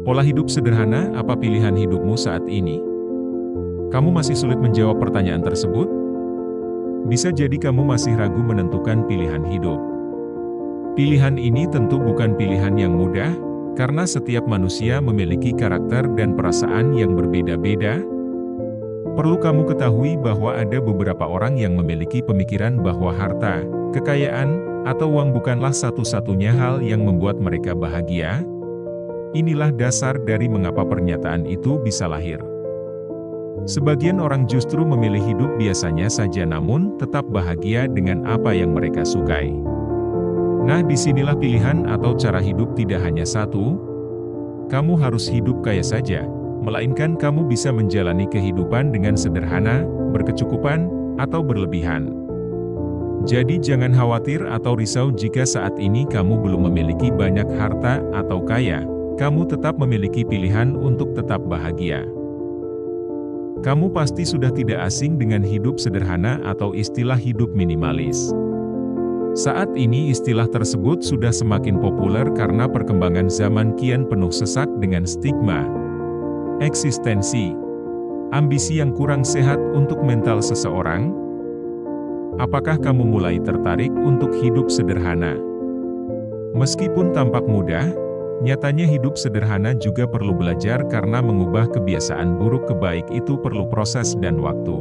Pola hidup sederhana, apa pilihan hidupmu saat ini? Kamu masih sulit menjawab pertanyaan tersebut? Bisa jadi kamu masih ragu menentukan pilihan hidup. Pilihan ini tentu bukan pilihan yang mudah, karena setiap manusia memiliki karakter dan perasaan yang berbeda-beda. Perlu kamu ketahui bahwa ada beberapa orang yang memiliki pemikiran bahwa harta, kekayaan, atau uang bukanlah satu-satunya hal yang membuat mereka bahagia. Inilah dasar dari mengapa pernyataan itu bisa lahir. Sebagian orang justru memilih hidup biasanya saja namun tetap bahagia dengan apa yang mereka sukai. Nah, disinilah pilihan atau cara hidup tidak hanya satu. Kamu harus hidup kaya saja, melainkan kamu bisa menjalani kehidupan dengan sederhana, berkecukupan, atau berlebihan. Jadi jangan khawatir atau risau jika saat ini kamu belum memiliki banyak harta atau kaya. Kamu tetap memiliki pilihan untuk tetap bahagia. Kamu pasti sudah tidak asing dengan hidup sederhana atau istilah hidup minimalis. Saat ini istilah tersebut sudah semakin populer karena perkembangan zaman kian penuh sesak dengan stigma, eksistensi, ambisi yang kurang sehat untuk mental seseorang. Apakah kamu mulai tertarik untuk hidup sederhana? Meskipun tampak mudah, nyatanya hidup sederhana juga perlu belajar karena mengubah kebiasaan buruk ke baik itu perlu proses dan waktu.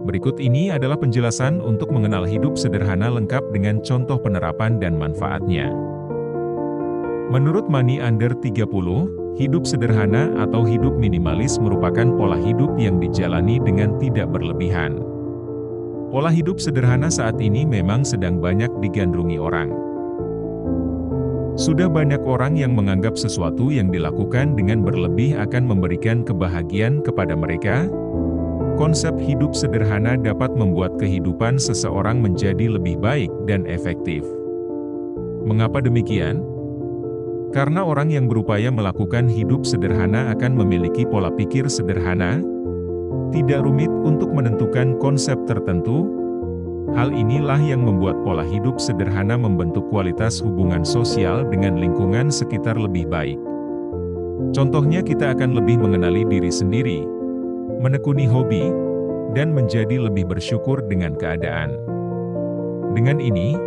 Berikut ini adalah penjelasan untuk mengenal hidup sederhana lengkap dengan contoh penerapan dan manfaatnya. Menurut Money Under 30, hidup sederhana atau hidup minimalis merupakan pola hidup yang dijalani dengan tidak berlebihan. Pola hidup sederhana saat ini memang sedang banyak digandrungi orang. Sudah banyak orang yang menganggap sesuatu yang dilakukan dengan berlebih akan memberikan kebahagiaan kepada mereka. Konsep hidup sederhana dapat membuat kehidupan seseorang menjadi lebih baik dan efektif. Mengapa demikian? Karena orang yang berupaya melakukan hidup sederhana akan memiliki pola pikir sederhana, tidak rumit untuk menentukan konsep tertentu. Hal inilah yang membuat pola hidup sederhana membentuk kualitas hubungan sosial dengan lingkungan sekitar lebih baik. Contohnya kita akan lebih mengenali diri sendiri, menekuni hobi, dan menjadi lebih bersyukur dengan keadaan. Dengan ini,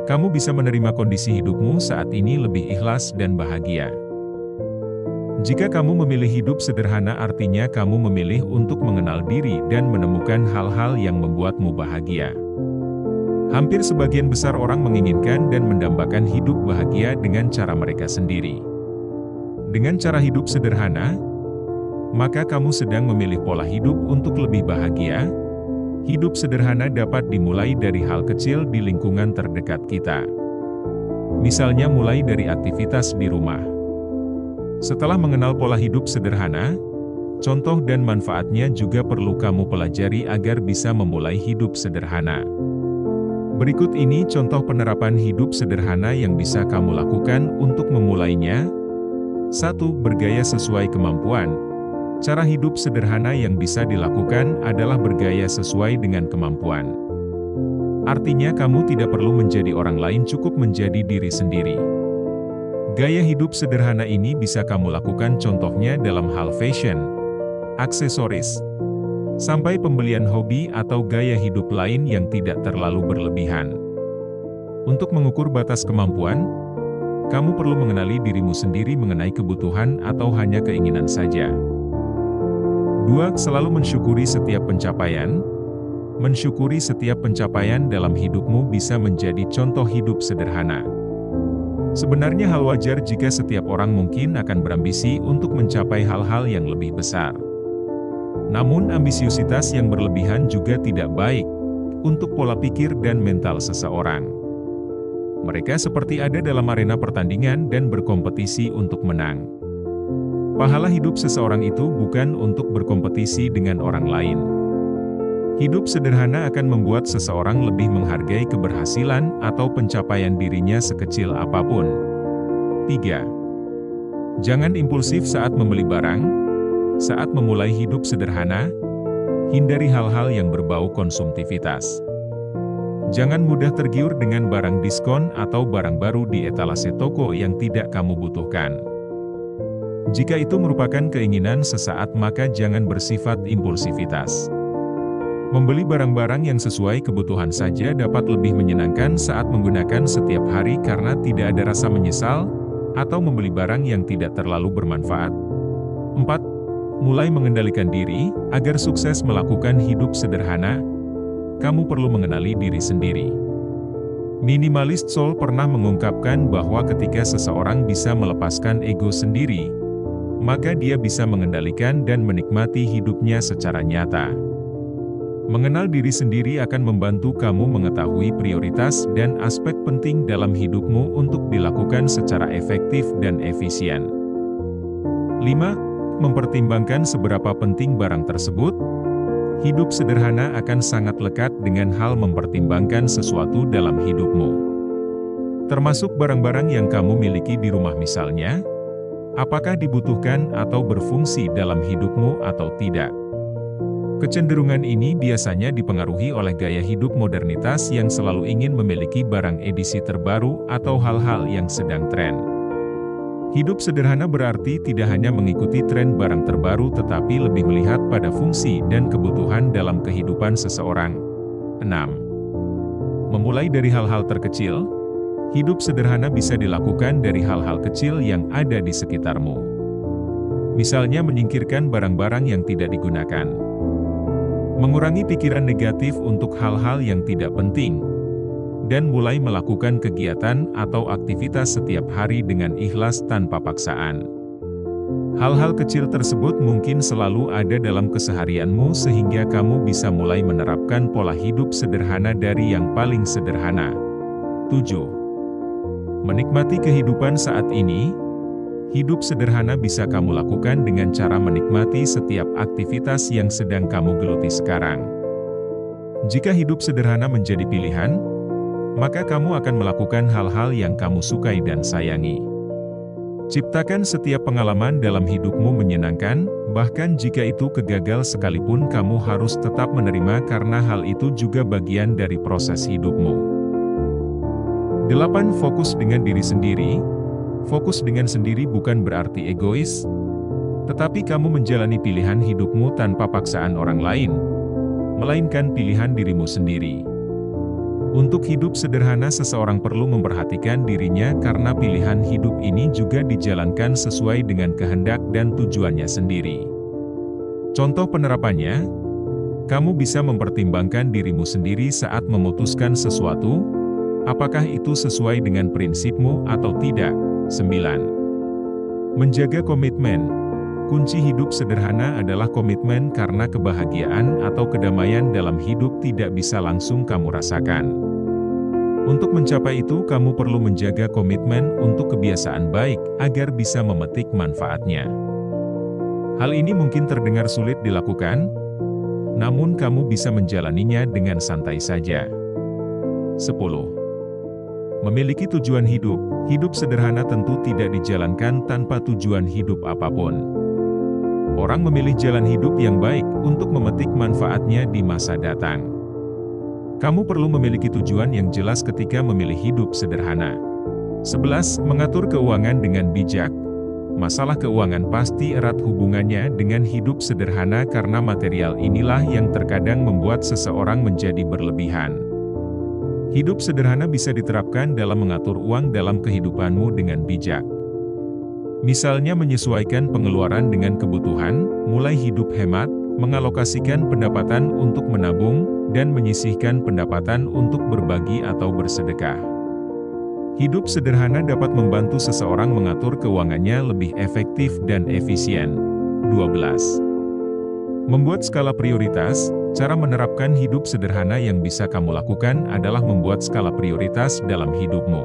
kamu bisa menerima kondisi hidupmu saat ini lebih ikhlas dan bahagia. Jika kamu memilih hidup sederhana artinya kamu memilih untuk mengenal diri dan menemukan hal-hal yang membuatmu bahagia. Hampir sebagian besar orang menginginkan dan mendambakan hidup bahagia dengan cara mereka sendiri. Dengan cara hidup sederhana, maka kamu sedang memilih pola hidup untuk lebih bahagia. Hidup sederhana dapat dimulai dari hal kecil di lingkungan terdekat kita. Misalnya mulai dari aktivitas di rumah. Setelah mengenal pola hidup sederhana, contoh dan manfaatnya juga perlu kamu pelajari agar bisa memulai hidup sederhana. Berikut ini contoh penerapan hidup sederhana yang bisa kamu lakukan untuk memulainya. 1. Bergaya sesuai kemampuan. Cara hidup sederhana yang bisa dilakukan adalah bergaya sesuai dengan kemampuan. Artinya kamu tidak perlu menjadi orang lain, cukup menjadi diri sendiri. Gaya hidup sederhana ini bisa kamu lakukan contohnya dalam hal fashion, aksesoris, sampai pembelian hobi atau gaya hidup lain yang tidak terlalu berlebihan. Untuk mengukur batas kemampuan, kamu perlu mengenali dirimu sendiri mengenai kebutuhan atau hanya keinginan saja. 2. Selalu mensyukuri setiap pencapaian. Mensyukuri setiap pencapaian dalam hidupmu bisa menjadi contoh hidup sederhana. Sebenarnya hal wajar jika setiap orang mungkin akan berambisi untuk mencapai hal-hal yang lebih besar. Namun ambisiusitas yang berlebihan juga tidak baik untuk pola pikir dan mental seseorang. Mereka seperti ada dalam arena pertandingan dan berkompetisi untuk menang. Pahala hidup seseorang itu bukan untuk berkompetisi dengan orang lain. Hidup sederhana akan membuat seseorang lebih menghargai keberhasilan atau pencapaian dirinya sekecil apapun. 3. Jangan impulsif saat membeli barang. Saat memulai hidup sederhana, hindari hal-hal yang berbau konsumtivitas. Jangan mudah tergiur dengan barang diskon atau barang baru di etalase toko yang tidak kamu butuhkan. Jika itu merupakan keinginan sesaat, maka jangan bersifat impulsivitas. Membeli barang-barang yang sesuai kebutuhan saja dapat lebih menyenangkan saat menggunakan setiap hari karena tidak ada rasa menyesal, atau membeli barang yang tidak terlalu bermanfaat. 4. Mulai mengendalikan diri. Agar sukses melakukan hidup sederhana, kamu perlu mengenali diri sendiri. Minimalis Soul pernah mengungkapkan bahwa ketika seseorang bisa melepaskan ego sendiri, maka dia bisa mengendalikan dan menikmati hidupnya secara nyata. Mengenal diri sendiri akan membantu kamu mengetahui prioritas dan aspek penting dalam hidupmu untuk dilakukan secara efektif dan efisien. 5. Mempertimbangkan seberapa penting barang tersebut. Hidup sederhana akan sangat lekat dengan hal mempertimbangkan sesuatu dalam hidupmu. Termasuk barang-barang yang kamu miliki di rumah misalnya, apakah dibutuhkan atau berfungsi dalam hidupmu atau tidak. Kecenderungan ini biasanya dipengaruhi oleh gaya hidup modernitas yang selalu ingin memiliki barang edisi terbaru atau hal-hal yang sedang tren. Hidup sederhana berarti tidak hanya mengikuti tren barang terbaru tetapi lebih melihat pada fungsi dan kebutuhan dalam kehidupan seseorang. 6. Memulai dari hal-hal terkecil. Hidup sederhana bisa dilakukan dari hal-hal kecil yang ada di sekitarmu. Misalnya menyingkirkan barang-barang yang tidak digunakan. Mengurangi pikiran negatif untuk hal-hal yang tidak penting. Dan mulai melakukan kegiatan atau aktivitas setiap hari dengan ikhlas tanpa paksaan. Hal-hal kecil tersebut mungkin selalu ada dalam keseharianmu sehingga kamu bisa mulai menerapkan pola hidup sederhana dari yang paling sederhana. 7. Menikmati kehidupan saat ini. Hidup sederhana bisa kamu lakukan dengan cara menikmati setiap aktivitas yang sedang kamu geluti sekarang. Jika hidup sederhana menjadi pilihan, maka kamu akan melakukan hal-hal yang kamu sukai dan sayangi. Ciptakan setiap pengalaman dalam hidupmu menyenangkan, bahkan jika itu kegagalan sekalipun kamu harus tetap menerima karena hal itu juga bagian dari proses hidupmu. 8. Fokus dengan diri sendiri. Fokus dengan sendiri bukan berarti egois, tetapi kamu menjalani pilihan hidupmu tanpa paksaan orang lain, melainkan pilihan dirimu sendiri. Untuk hidup sederhana seseorang perlu memperhatikan dirinya karena pilihan hidup ini juga dijalankan sesuai dengan kehendak dan tujuannya sendiri. Contoh penerapannya, kamu bisa mempertimbangkan dirimu sendiri saat memutuskan sesuatu, apakah itu sesuai dengan prinsipmu atau tidak. 9. Menjaga komitmen. Kunci hidup sederhana adalah komitmen karena kebahagiaan atau kedamaian dalam hidup tidak bisa langsung kamu rasakan. Untuk mencapai itu kamu perlu menjaga komitmen untuk kebiasaan baik agar bisa memetik manfaatnya. Hal ini mungkin terdengar sulit dilakukan, namun kamu bisa menjalaninya dengan santai saja. 10. Memiliki tujuan hidup. Hidup sederhana tentu tidak dijalankan tanpa tujuan hidup apapun. Orang memilih jalan hidup yang baik untuk memetik manfaatnya di masa datang. Kamu perlu memiliki tujuan yang jelas ketika memilih hidup sederhana. 11. Mengatur keuangan dengan bijak. Masalah keuangan pasti erat hubungannya dengan hidup sederhana karena material inilah yang terkadang membuat seseorang menjadi berlebihan. Hidup sederhana bisa diterapkan dalam mengatur uang dalam kehidupanmu dengan bijak. Misalnya menyesuaikan pengeluaran dengan kebutuhan, mulai hidup hemat, mengalokasikan pendapatan untuk menabung, dan menyisihkan pendapatan untuk berbagi atau bersedekah. Hidup sederhana dapat membantu seseorang mengatur keuangannya lebih efektif dan efisien. 12. Membuat skala prioritas. Cara menerapkan hidup sederhana yang bisa kamu lakukan adalah membuat skala prioritas dalam hidupmu.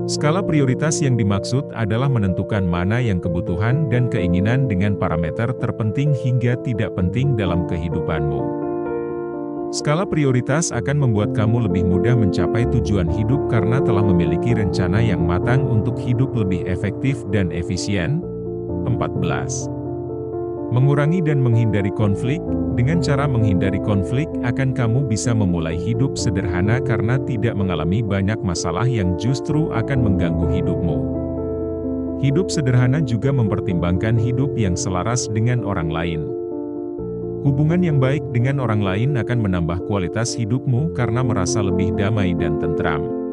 Skala prioritas yang dimaksud adalah menentukan mana yang kebutuhan dan keinginan dengan parameter terpenting hingga tidak penting dalam kehidupanmu. Skala prioritas akan membuat kamu lebih mudah mencapai tujuan hidup karena telah memiliki rencana yang matang untuk hidup lebih efektif dan efisien. 14. Mengurangi dan menghindari konflik. Dengan cara menghindari konflik akan kamu bisa memulai hidup sederhana karena tidak mengalami banyak masalah yang justru akan mengganggu hidupmu. Hidup sederhana juga mempertimbangkan hidup yang selaras dengan orang lain. Hubungan yang baik dengan orang lain akan menambah kualitas hidupmu karena merasa lebih damai dan tentram.